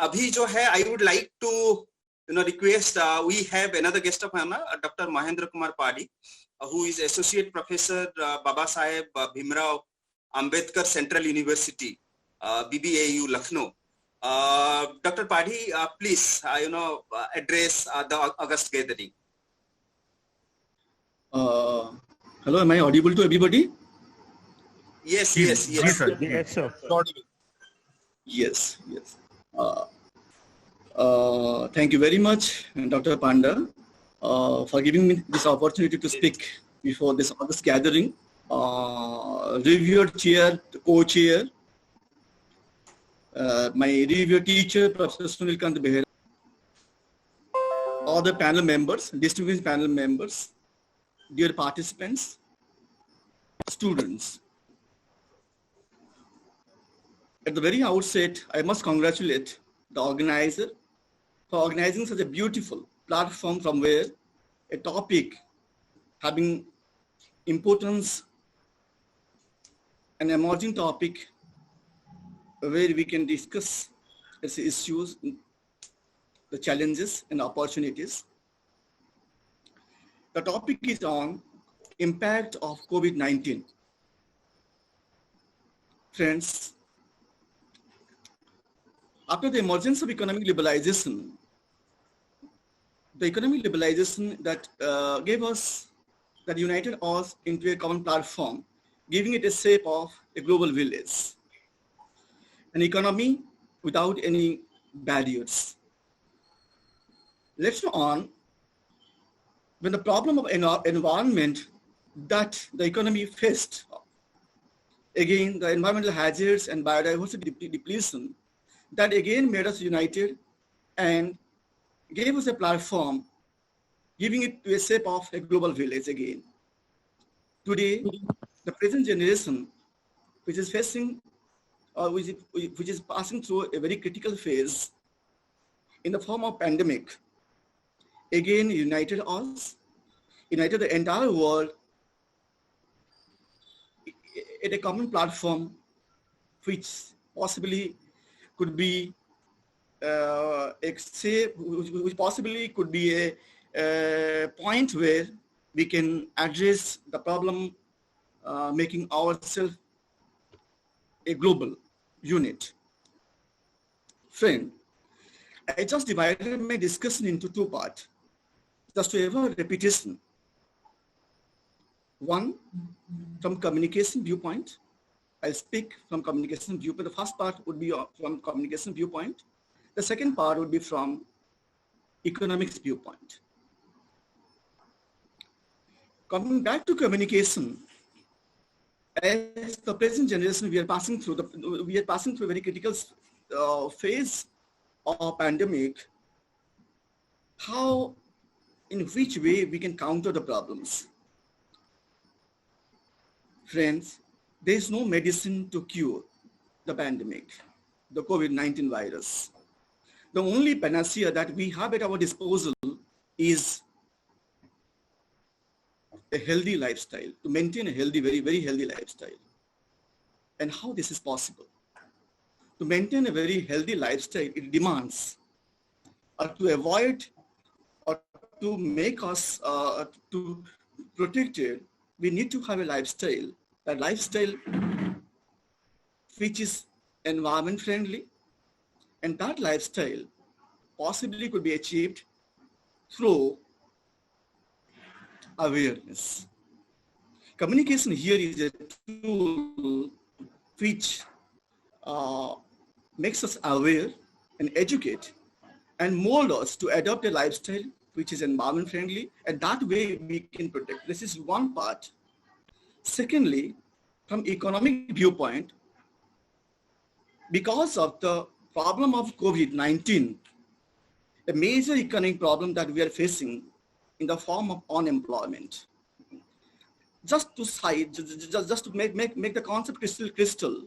अभी जो है I would like to request, we have another guest of honor, Dr. Mahendra Kumar Padi, who is Associate Professor, Baba Saheb Bhimrao Ambedkar Central University, BBAU, Lucknow. Dr. Padi, please, address the August gathering. Hello, am I audible to everybody? Yes. Yes, sir. Yes. Thank you very much, Dr. Panda, for giving me this opportunity to speak before this August gathering. Reviewer chair, co-chair, my review teacher, Professor Sunil Kant Behera, all the panel members, distinguished panel members, dear participants, students. At the very outset, I must congratulate the organizer for organizing such a beautiful platform from where a topic having importance, an emerging topic where we can discuss its issues, the challenges and opportunities. The topic is on impact of COVID-19. Friends, after the emergence of economic liberalization, the economic liberalization that gave us, that united us into a common platform, giving it a shape of a global village, an economy without any barriers. Later on, when the problem of environment that the economy faced, again, the environmental hazards and biodiversity depletion, that again made us united and gave us a platform, giving it to a shape of a global village again. Today, the present generation, which is facing, which is passing through a very critical phase in the form of pandemic, again united us, united the entire world at a common platform, which possibly could be which possibly could be a point where we can address the problem, making ourselves a global unit. Friend, I just divided my discussion into two parts, just to have a repetition. One, from communication viewpoint. I'll speak from communication viewpoint. The first part would be from communication viewpoint. The second part would be from economics viewpoint. Coming back to communication, as the present generation, we are passing through a very critical phase of pandemic. How, in which way we can counter the problems? Friends, there is no medicine to cure the pandemic, the COVID-19 virus. The only panacea that we have at our disposal is a healthy lifestyle, to maintain a healthy, very, very healthy lifestyle. And how this is possible? To maintain a very healthy lifestyle, it demands to avoid or to make us to protect it, we need to have a lifestyle which is environment friendly, and that lifestyle possibly could be achieved through awareness. Communication here is a tool which makes us aware and educate and mold us to adopt a lifestyle which is environment friendly, and that way we can protect. This is one part. Secondly, from economic viewpoint, because of the problem of COVID-19, a major economic problem that we are facing in the form of unemployment. Just to make the concept crystal,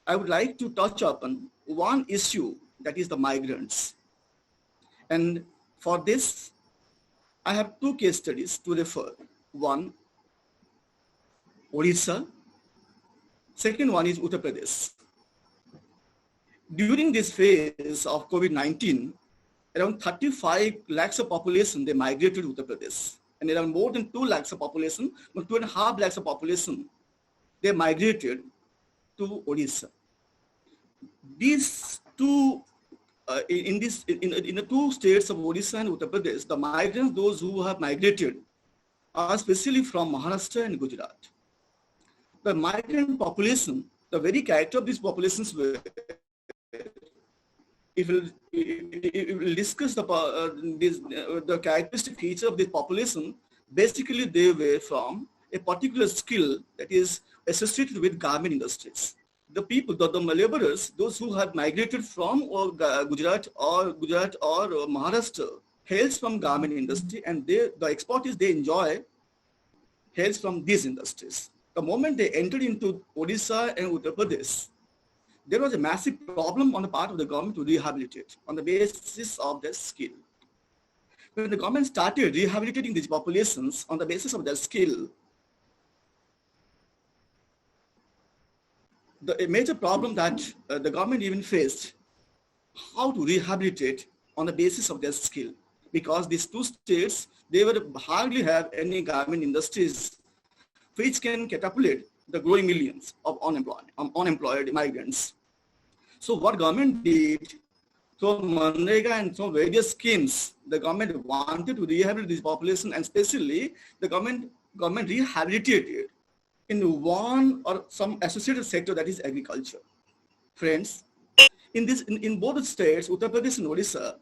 I would like to touch upon one issue, that is the migrants. And for this, I have two case studies to refer. One, Odisha. Second one is Uttar Pradesh. during this phase of COVID-19, around 35 lakhs of population, they migrated to Uttar Pradesh. And around more than 2 lakhs of population, 2.5 lakhs of population, they migrated to Odisha. These two, in the two states of Odisha and Uttar Pradesh, the migrants, those who have migrated, are especially from Maharashtra and Gujarat. The migrant population, the very character of these populations were, if we'll discuss the characteristic feature of this population, basically they were from a particular skill that is associated with garment industries. The people, the laborers, those who have migrated from Gujarat or Maharashtra, hails from garment industry, and the expertise they enjoy hails from these industries. The moment they entered into Odisha and Uttar Pradesh, there was a massive problem on the part of the government to rehabilitate on the basis of their skill. When the government started rehabilitating these populations on the basis of their skill, a major problem that the government even faced, how to rehabilitate on the basis of their skill, because these two states, they would hardly have any garment industries which can catapult the growing millions of unemployed migrants. So what government did, through Manrega and through various schemes, the government wanted to rehabilitate this population, and especially the government rehabilitated in one or some associated sector, that is agriculture. Friends, in both the states, Uttar Pradesh and Odisha,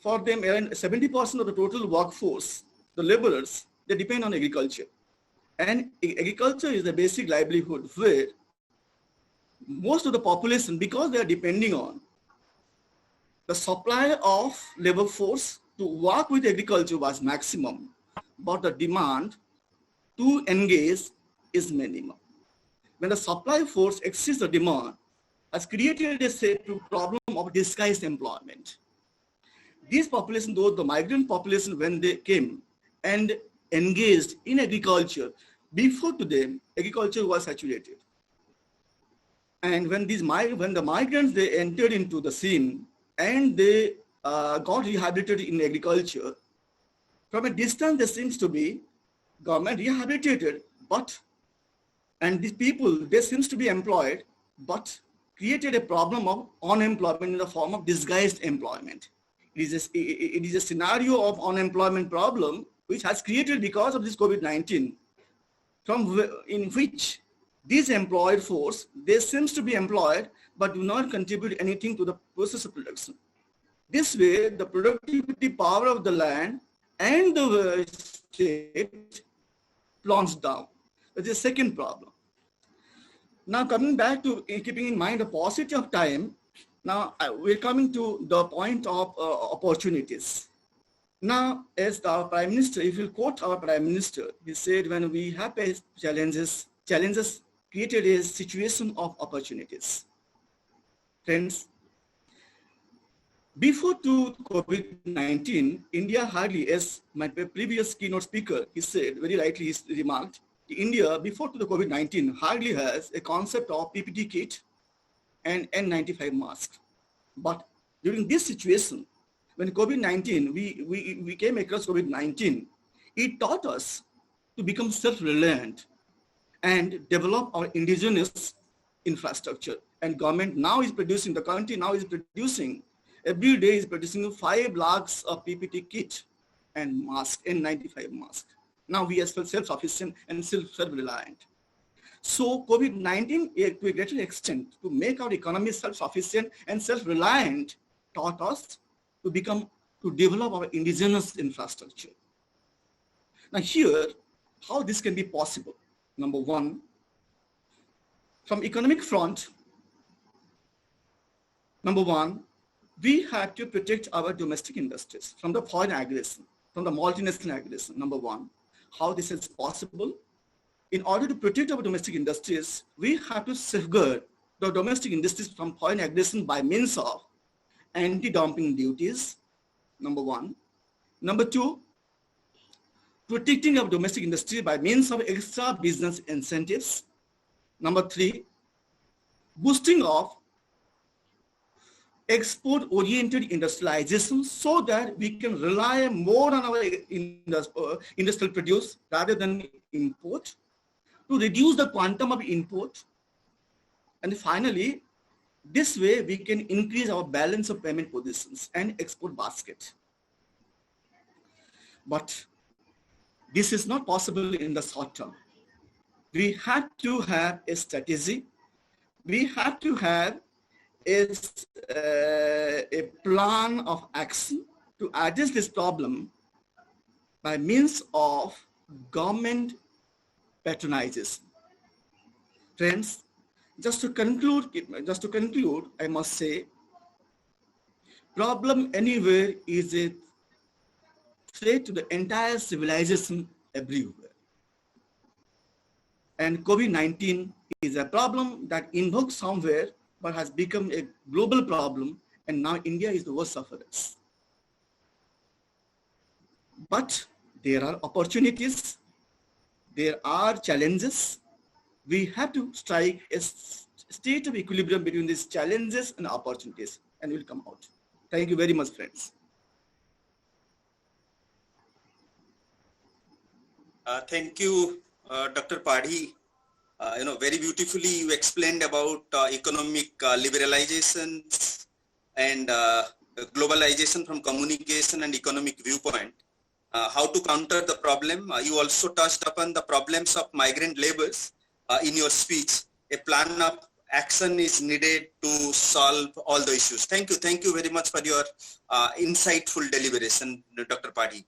for them around 70% of the total workforce, the laborers, they depend on agriculture. And agriculture is the basic livelihood where most of the population, because they are depending on the supply of labor force to work with agriculture was maximum, but the demand to engage is minimum. When the supply force exceeds the demand, has created a problem of disguised employment. These population, though the migrant population, when they came and engaged in agriculture, before to them, agriculture was saturated. And when the migrants, they entered into the scene and they got rehabilitated in agriculture, from a distance there seems to be government rehabilitated, and these people, they seems to be employed, but created a problem of unemployment in the form of disguised employment. It is a scenario of unemployment problem which has created because of this COVID-19, in which this employed force, they seems to be employed, but do not contribute anything to the process of production. This way, the productivity power of the land and the state plunged down. That is the second problem. Now, coming back to keeping in mind the paucity of time, now we're coming to the point of opportunities. Now, as our Prime Minister, if you quote our Prime Minister, he said, when we have faced challenges created a situation of opportunities. Friends, before to COVID-19, India hardly, as my previous keynote speaker, he said, very rightly he remarked, India, before to the COVID-19, hardly has a concept of PPT kit and N95 mask. But during this situation, when COVID-19, we came across COVID-19, it taught us to become self-reliant and develop our indigenous infrastructure. And government now is producing, the country now is producing, every day is producing 5 lakhs of PPT kit and mask, N95 mask. Now we are self-sufficient and self-reliant. So COVID-19, to a greater extent, to make our economy self-sufficient and self-reliant, taught us to develop our indigenous infrastructure. Now here, how this can be possible? Number one, from economic front, number one, we have to protect our domestic industries from the foreign aggression, from the multinational aggression, number one. How this is possible? In order to protect our domestic industries, we have to safeguard the domestic industries from foreign aggression by means of anti-dumping duties, number one. Number two, protecting our domestic industry by means of extra business incentives. Number three, boosting of export-oriented industrialization so that we can rely more on our industrial produce rather than import, to reduce the quantum of import. And finally, this way we can increase our balance of payment positions and export basket. But this is not possible in the short term. We have to have a strategy. We have to have a plan of action to address this problem by means of government patronization. Friends, just to conclude, I must say, problem anywhere is a threat to the entire civilization everywhere. And COVID-19 is a problem that invokes somewhere but has become a global problem, and now India is the worst sufferers. But there are opportunities, there are challenges. We have to strike a state of equilibrium between these challenges and opportunities, and we'll come out. Thank you very much, friends. Thank you, Dr. Padhi. Very beautifully you explained about economic liberalization and globalization from communication and economic viewpoint. How to counter the problem. You also touched upon the problems of migrant laborers in your speech. A plan of action is needed to solve all the issues. Thank you very much for your insightful deliberation, Dr. Padhi.